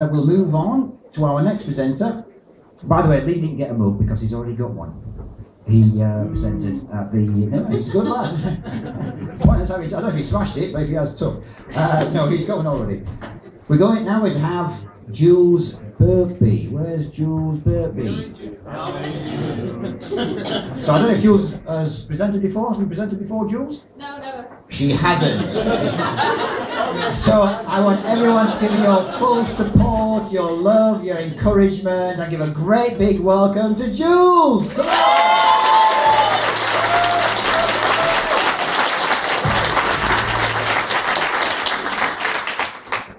We'll move on to our next presenter. By the way, Lee didn't get a mug because he's already got one. He presented at the... he's a good lad. I don't know if he smashed it, but if he has, tough. No, he's got one already. We're going now to have Jules Birkby. Where's Jules Birkby? So I don't know if Jules has presented before. Has been presented before, Jules? No, never. She hasn't. So I want everyone to give me your full support, your love, your encouragement, and give a great big welcome to Jules. Come on!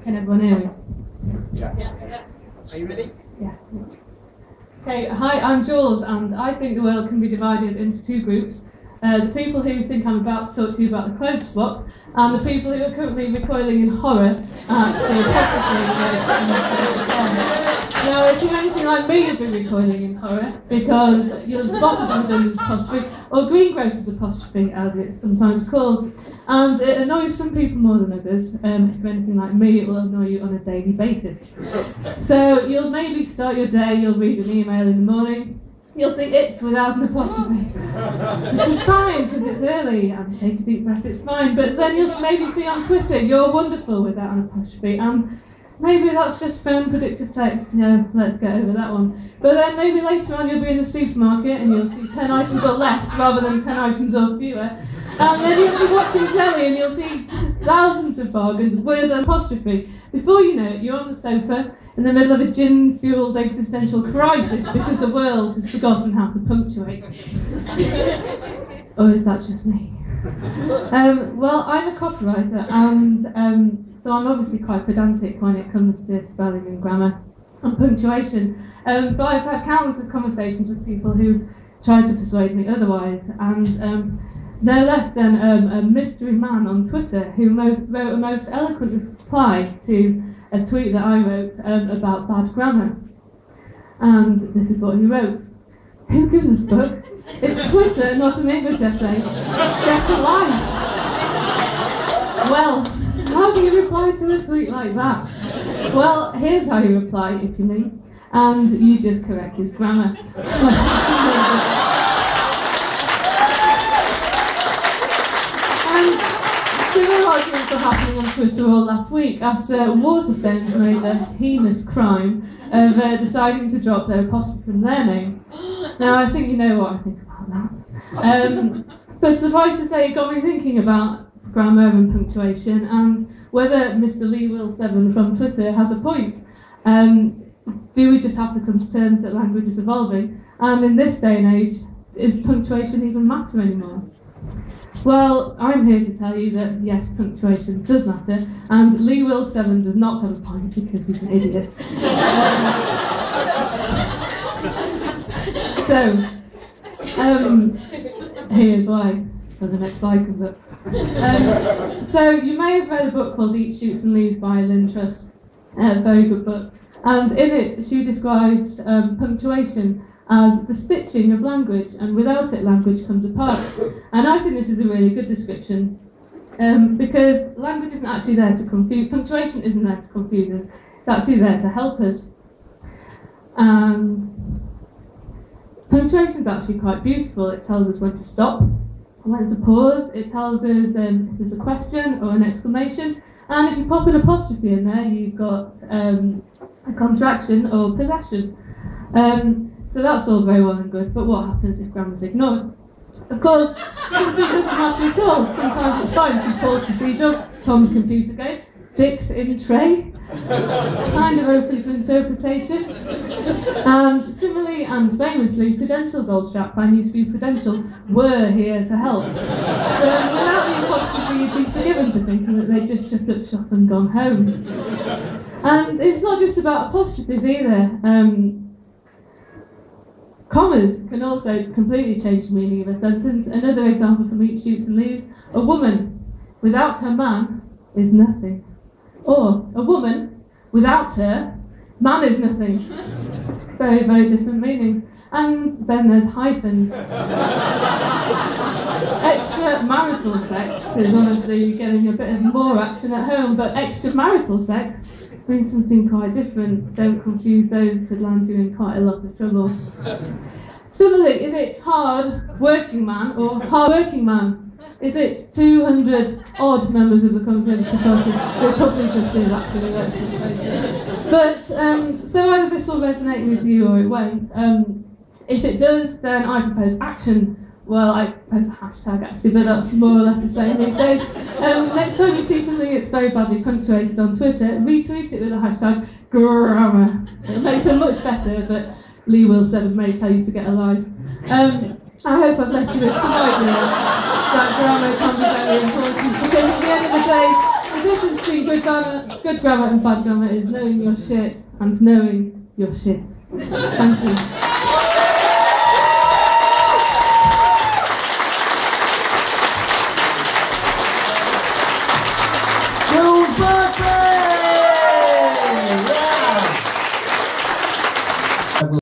Can everyone hear me? Yeah. Are you ready? Yeah. Okay, hi, I'm Jules, and I think the world can be divided into two groups. The people who think I'm about to talk to you about the clothes swap, and the people who are currently recoiling in horror at the hypocrisy. Now, if you're anything like me, you'll be recoiling in horror, because you'll have spotted the redundant apostrophe, or greengrocer's apostrophe, as it's sometimes called. And it annoys some people more than others. If you're anything like me, it will annoy you on a daily basis. So you'll maybe start your day, you'll read an email in the morning, you'll see it's without an apostrophe. Which is fine, because it's early, and take a deep breath, it's fine. But then you'll maybe see on Twitter, you're wonderful without an apostrophe, and maybe that's just phone predicted text, let's get over that one. But then maybe later on you'll be in the supermarket and you'll see 10 items or less rather than 10 items or fewer. And then you'll be watching telly and you'll see thousands of bargains with an apostrophe. Before you know it, you're on the sofa in the middle of a gin-fueled existential crisis because the world has forgotten how to punctuate. Or is that just me? Well, I'm a copywriter, and so I'm obviously quite pedantic when it comes to spelling and grammar and punctuation. But I've had countless of conversations with people who tried to persuade me otherwise, and no less than a mystery man on Twitter who wrote a most eloquent reply to a tweet that I wrote about bad grammar. And this is what he wrote. Who gives a fuck? It's Twitter, not an English essay. Get a life. Well, how do you reply to a tweet like that? Well, here's how you reply, if you need. And you just correct his grammar. And similar arguments were happening on Twitter all last week after Waterstones made the heinous crime of deciding to drop their apostrophe from their name. Now, I think you know what I think about that. But suffice to say, it got me thinking about grammar and punctuation, and whether Mr. Lee7 from Twitter has a point. Do we just have to come to terms that language is evolving? And in this day and age, is punctuation even matter anymore? Well, I'm here to tell you that yes, punctuation does matter, and Lee7 does not have a point because he's an idiot. So, here's why, for the next slide comes up. So, you may have read a book called Eat, Shoots and Leaves by Lynn Truss, a very good book, and in it she describes punctuation as the stitching of language, and without it language comes apart. And I think this is a really good description, because language isn't actually there to confuse, punctuation isn't there to confuse us, it's actually there to help us. And punctuation is actually quite beautiful. It tells us when to stop, when to pause, it tells us if there's a question or an exclamation, and if you pop an apostrophe in there, you've got a contraction or possession. So that's all very well and good, but what happens if grammar's ignored? Of course, something doesn't matter at all. Sometimes it's fine. Some Paul's cathedral, Tom's computer game, Dick's in tray, kind of open to interpretation. And similarly and famously, Prudential's old strap band used to be Prudential were here to help. So without the apostrophe, you'd be forgiven for thinking that they just shut up shop and gone home. And it's not just about apostrophes either. Commas can also completely change the meaning of a sentence. Another example from Eat, Shoots and Leaves: a woman without her man is nothing. Or a woman without her man is nothing. Very, very different meanings. And then there's hyphens. Extramarital sex is honestly getting a bit of more action at home, but extramarital sex means something quite different. Don't confuse those, could land you in quite a lot of trouble. Similarly, is it hard working man or hard working man? Is it 200 odd members of the Conservative Party? The Conservative is actually elected. But, so either this will resonate with you or it won't. If it does, then I propose action. Well, I propose a hashtag actually, but that's more or less the same these days. Next time you see something that's very badly punctuated on Twitter, retweet it with the hashtag grammar. It'll make them much better, but Lee will said of may tell you to get a life. I hope I've left you with some idea that grammar can be very important, because at the end of the day, the difference between good grammar and bad grammar is knowing your shit and knowing your shit. Thank you.